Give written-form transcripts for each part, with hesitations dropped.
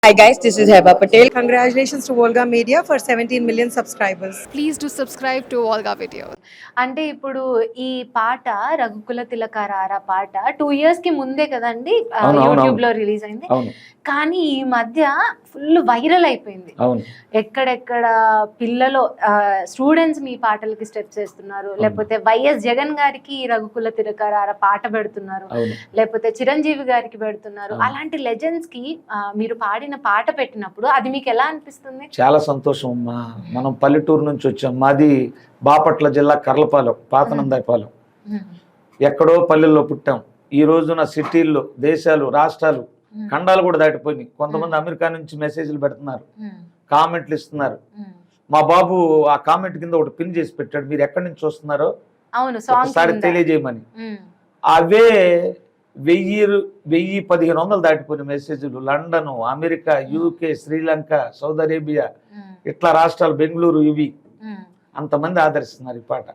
Hi guys, this is Heba Patel. Congratulations to Volga Media for 17 million subscribers. Please do subscribe to Volga video. అంటే ఇప్పుడు ఈ పాట రఘుకుల తిలకరారా పాట 2 years కి ముందే కదండి యూట్యూబ్ లో రిలీజ్ అయింది. కానీ ఈ మధ్య ఫుల్ వైరల్ అయిపోయింది. ఎక్కడెక్కడ పిల్లలు స్టూడెంట్స్ మీ పాటలకి స్టెప్స్ వేస్తున్నారు, లేకపోతే వైఎస్ జగన్ గారికి రఘుకుల తిలకరారా పాట పెడుతున్నారు, లేకపోతే చిరంజీవి గారికి పెడుతున్నారు. అలాంటి లెజెండ్స్ కి మీరు పాడిన పాట పెట్టినప్పుడు అది మీకు ఎలా అనిపిస్తుంది? చాలా సంతోషం అమ్మా. మనం పల్లెటూరు నుంచి వచ్చాం. మాది బాపట్ల జిల్లా కర్లపాలెం, పాతనందాయపాలెం. ఎక్కడో పల్లెల్లో పుట్టాం. ఈ రోజున సిటీల్లో, దేశాలు, రాష్ట్రాలు, ఖండాలు కూడా దాటిపోయినాయి. కొంతమంది అమెరికా నుంచి మెసేజ్లు పెడుతున్నారు, కామెంట్లు ఇస్తున్నారు. మా బాబు ఆ కామెంట్ కింద ఒకటి పిన్ చేసి పెట్టాడు, మీరు ఎక్కడి నుంచి చూస్తున్నారో ఒకసారి తెలియజేయమని. అవే 1000-1500 దాటిపోయిన మెసేజ్లు. London, America, UK, Sri Lanka, Saudi Arabia, ఇట్లా రాష్ట్రాలు, బెంగళూరు, ఇవి అంతమంది ఆదరిస్తున్నారు ఈ పాట.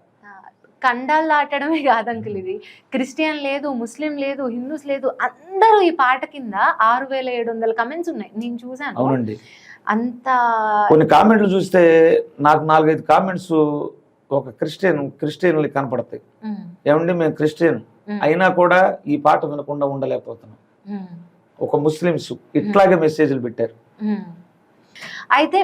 ఖండాలు దాటడమే కాదు అంకుల్, ఇది క్రిస్టియన్ లేదు, ముస్లిం లేదు, హిందూస్ లేదు, అందరూ ఈ పాట కింద 6700 కమెంట్స్ ఉన్నాయి, నేను చూసాను. అవునండి. అంత కొన్ని కామెంట్లు చూస్తే నాకు 4-5 కామెంట్స్ ఒక క్రిస్టియన్లు కనపడతాయి. ఏమండి మేము క్రిస్టియన్ అయినా కూడా ఈ పాట వినకుండా ఉండలేకపోతున్నాం. ఒక ముస్లిమ్స్ ఇట్లాగే మెసేజ్లు పెట్టారు. అయితే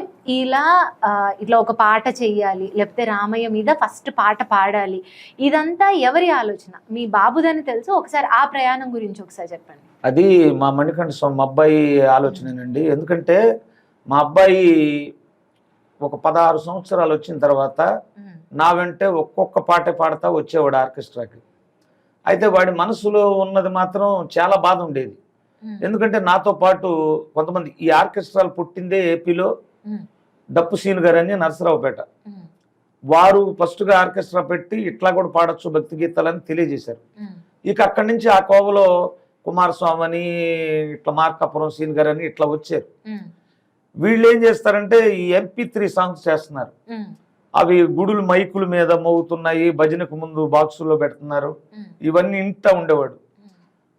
ఇట్లా ఒక పాట చెయ్యాలి, లేకపోతే రామయ్య మీద ఫస్ట్ పాట పాడాలి, ఇదంతా ఎవరి ఆలోచన? మీ బాబుదని తెలుసు, ఒకసారి ఆ ప్రయాణం గురించి ఒకసారి చెప్పండి. అది మా మణికంఠ స్వామి, మా అబ్బాయి ఆలోచనేనండి. ఎందుకంటే మా అబ్బాయి ఒక 16 సంవత్సరాలు వచ్చిన తర్వాత నా వెంటే ఒక్కొక్క పాటే పాడతా వచ్చేవాడు ఆర్కెస్ట్రాకి. అయితే వాడి మనసులో ఉన్నది మాత్రం చాలా బాధ ఉండేది. ఎందుకంటే నాతో పాటు కొంతమంది, ఈ ఆర్కెస్ట్రాలు పుట్టిందే ఏపీలో, డప్పు సీను గారు అని నరసరావుపేట, వారు ఫస్ట్గా ఆర్కెస్ట్రా పెట్టి ఇట్లా కూడా పాడొచ్చు భక్తి గీతాలని తెలియజేశారు. ఇక అక్కడి నుంచి ఆ కోవలో కుమారస్వామి అని, ఇట్లా మార్కాపురం సీన్ గారు అని ఇట్లా వచ్చారు. వీళ్ళు ఏం చేస్తారంటే ఈ MP3 సాంగ్స్ చేస్తున్నారు. అవి గుడులు మైకుల మీద మోగుతున్నాయి, భజనకు ముందు బాక్సుల్లో పెడుతున్నారు. ఇవన్నీ ఇంటా ఉండేవాడు.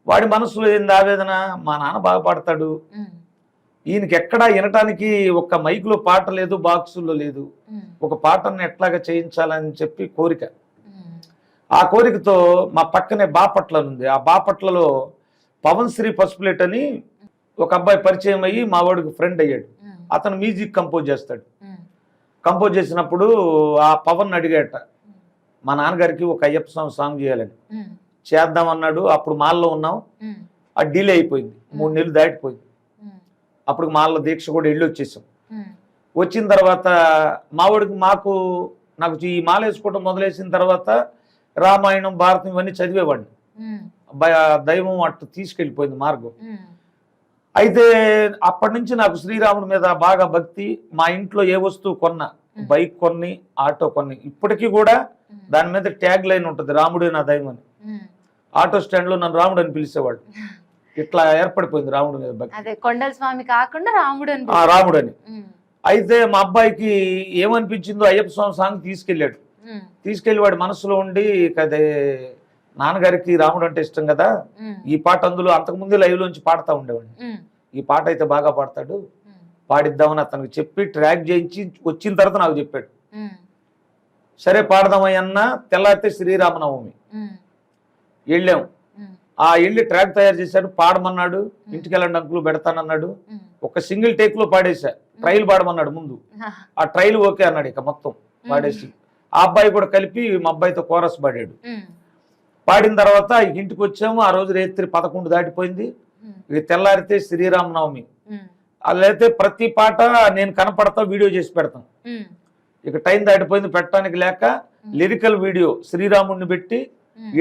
వాడి మనసులో ఏంది ఆవేదన, మా నాన్న బాగా పాడతాడు, ఈయనకి ఎక్కడా వినటానికి ఒక్క మైకులో పాట లేదు, బాక్సుల్లో లేదు, ఒక పాటను ఎట్లాగా చేయించాలని చెప్పి కోరిక. ఆ కోరికతో మా పక్కనే బాపట్ల ఉంది. ఆ బాపట్లలో పవన్ శ్రీ పసుపులేట్ అని ఒక అబ్బాయి పరిచయం అయ్యి మా వాడికి ఫ్రెండ్ అయ్యాడు. అతను మ్యూజిక్ కంపోజ్ చేస్తాడు. కంపోజ్ చేసినప్పుడు ఆ పవన్ అడిగాట, మా నాన్నగారికి ఒక అయ్యప్ప స్వామి సాంగ్ చేయాలని. చేద్దామన్నాడు. అప్పుడు మాల్లో ఉన్నాం, అది డిలే అయిపోయింది, 3 నెలలు దాటిపోయింది. అప్పుడు మాల్లో దీక్ష కూడా వెళ్ళి వచ్చేసాం. వచ్చిన తర్వాత మావాడికి నాకు ఈ మాల వేసుకోవడం మొదలేసిన తర్వాత రామాయణం, భారతం ఇవన్నీ చదివేవాడిని. దైవం అట్టు తీసుకెళ్ళిపోయింది మార్గం. అయితే అప్పటి నుంచి నాకు శ్రీరాముడి మీద బాగా భక్తి. మా ఇంట్లో ఏ వస్తువు కొన్నా, బైక్ కొన్ని, ఆటో కొన్ని, ఇప్పటికీ కూడా దాని మీద ట్యాగ్ లైన్ ఉంటుంది, రాముడే నా దైవం అని. ఆటో స్టాండ్ లో నన్ను రాముడు అని పిలిచేవాడు. ఇట్లా ఏర్పడిపోయింది రాముడి మీద భక్తి. కొండల స్వామి కాకుండా రాముడు అని. అయితే మా అబ్బాయికి ఏమనిపించిందో అయ్యప్ప స్వామి సాంగ్ తీసుకెళ్ళి వాడి మనసులో ఉండి, కదే నాన్నగారికి రాముడు అంటే ఇష్టం కదా, ఈ పాట అందులో అంతకుముందే లైవ్ లోంచి పాడుతూ ఉండేవాడిని, ఈ పాట అయితే బాగా పాడతాడు, పాడిద్దామని అతనికి చెప్పి ట్రాక్ చేయించి వచ్చిన తర్వాత నాకు చెప్పాడు. సరే పాడదామయ్యన్నా. తెల్లారితే శ్రీరామనవమి వెళ్ళాం. ఆ వెళ్ళి ట్రాక్ తయారు చేశాడు, పాడమన్నాడు. ఇంటికి వెళ్ళండి అంకులు పెడతానన్నాడు. ఒక సింగిల్ టేక్ లో పాడేశా. ట్రైల్ పాడమన్నాడు ముందు, ఆ ట్రైల్ ఓకే అన్నాడు. ఇక మొత్తం పాడేసి ఆ అబ్బాయి కూడా కలిపి మా అబ్బాయితో కోరస్ పాడాడు. పాడిన తర్వాత ఇంటికి వచ్చాము. ఆ రోజు రాత్రి 11 దాటిపోయింది. ఇక తెల్లారితే శ్రీరామనవమి. అదైతే ప్రతి పాట నేను కనపడతా, వీడియో చేసి పెడతాం. ఇక టైం దాటిపోయింది, పెట్టడానికి లేక లిరికల్ వీడియో శ్రీరాముడిని పెట్టి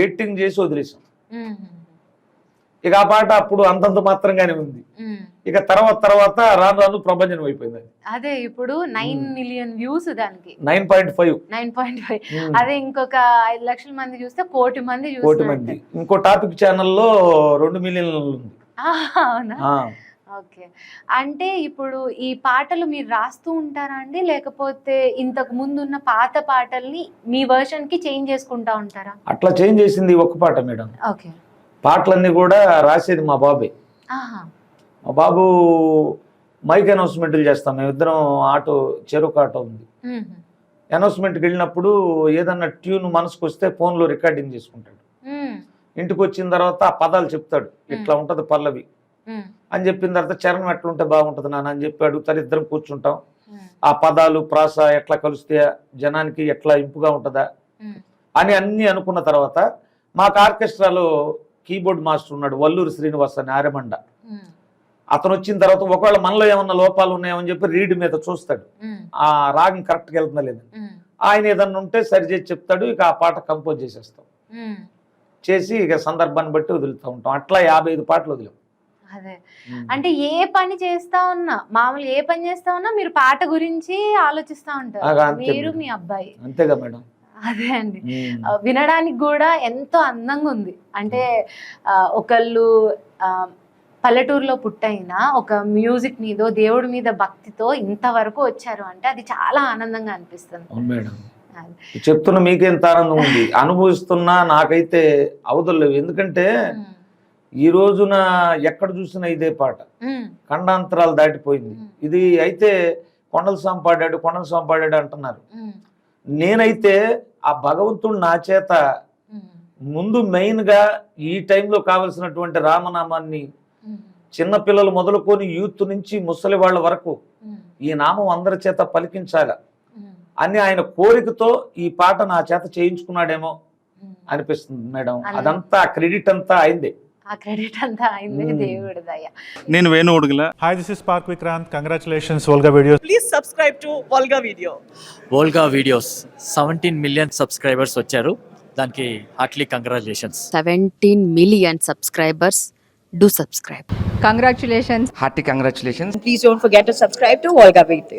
ఎడిటింగ్ చేసి వదిలేసాం. ఇక ఆ పాట అప్పుడు అంతంత మాత్రంగానే ఉంది. ఇక తర్వాత రాను ప్రభంజనం అయిపోయింది. అదే ఇప్పుడు 9 million వ్యూస్, దానికి 9.5. అదే ఇంకొక 5 లక్షల మంది చూస్తే కోటి మంది. ఇంకో టాపిక్ ఛానల్లో 2 మిలియన్లు ఉంది. ఓకే. అంటే ఇప్పుడు ఈ పాటలు మీరు రాస్తూ ఉంటారా అండి, లేకపోతే ఇంతకు ముందు ఉన్న పాత పాటల్ని మీ వర్షన్ కి చేంజ్ చేసుకుంటా ఉంటారా? అట్లా చేంజ్ చేసింది ఒక్క పాట మేడం. ఓకే. పాటలన్నీ కూడా రాసేది మా బాబే. మా బాబు మైక్ అనౌన్స్మెంట్లు చేస్తాం. మేమిద్దరం ఆటో, చెరుకు ఆటో ఉంది. అనౌన్స్మెంట్కి వెళ్ళినప్పుడు ఏదన్నా ట్యూన్ మనసుకు వస్తే ఫోన్లో రికార్డింగ్ చేసుకుంటాడు. ఇంటికి వచ్చిన తర్వాత ఆ పదాలు చెప్తాడు, ఇట్లా ఉంటుంది పల్లవి అని చెప్పిన తర్వాత చరణం ఎట్లుంటే బాగుంటుంది నాన్న అని చెప్పి అడుగుతారు. ఇద్దరం కూర్చుంటాం. ఆ పదాలు ప్రాస ఎట్లా కలిస్తే జనానికి ఎట్లా ఇంపుగా ఉంటుందా అని అన్నీ అనుకున్న తర్వాత మాకు ఆర్కెస్ట్రాలో కీబోర్డ్ మాస్టర్ ఉన్నాడు, వల్లూరు శ్రీనివాస్ అని, ఆరెమండ. అతను వచ్చిన తర్వాత ఒకవేళ మనలో ఏమన్నా లోపాలు ఉన్నాయని చెప్పి రీడ్ మీద చూస్తాడు, ఆ రాగం కరెక్ట్గా వెళ్తుందా లేదని. ఆయన ఏదన్నా ఉంటే సరిచేసి చెప్తాడు. ఇక ఆ పాట కంపోజ్ చేసేస్తాం. చేసి ఇక సందర్భాన్ని బట్టి వదులుతూ ఉంటాం. అట్లా 55 పాటలు వదిలాం. అదే అంటే ఏ పని చేస్తా ఉన్నా, మామూలు ఏ పని చేస్తా ఉన్నా మీరు పాట గురించి ఆలోచిస్తా ఉంటారు, మీరు మీ అబ్బాయి. అంతేగా మేడం. అదే అండి, వినడానికి కూడా ఎంతో అందంగా ఉంది. అంటే ఒకళ్ళు పల్లెటూరులో పుట్టైనా ఒక మ్యూజిక్ మీదో దేవుడి మీద భక్తితో ఇంతవరకు వచ్చారు అంటే అది చాలా ఆనందంగా అనిపిస్తుంది. అవును మేడం, చెప్తున్నా మీకే ఎంత ఆనందం ఉంది. అనుభవిస్తున్నా నాకైతే అవదలేవు. ఎందుకంటే ఈ రోజున ఎక్కడ చూసినా ఇదే పాట, ఖండాంతరాలు దాటిపోయింది. ఇది అయితే కొండల స్వామి పాడాడు అంటున్నారు. నేనైతే ఆ భగవంతుడు నా చేత ముందు మెయిన్గా ఈ టైంలో కావలసినటువంటి రామనామాన్ని చిన్నపిల్లలు మొదలుకొని యూత్ నుంచి ముసలి వాళ్ళ వరకు ఈ నామం అందరి చేత పలికించాల అని ఆయన కోరికతో ఈ పాట నా చేత చేయించుకున్నాడేమో అనిపిస్తుంది మేడం. అదంతా క్రెడిట్ అంతా అయింది. ఆ క్రెడిట్ అంతా అయింది దేవుడి దయ. నేను Venu Udugula. Hi, this is Park Vikrant. Congratulations, Volga Videos. Please subscribe to Volga Video. Volga videos 17 million subscribers వచ్చారు. దానికి Hartley congratulations. 17 million subscribers. Do subscribe. Congratulations. Hearty congratulations. Please don't forget to subscribe to Volga Video.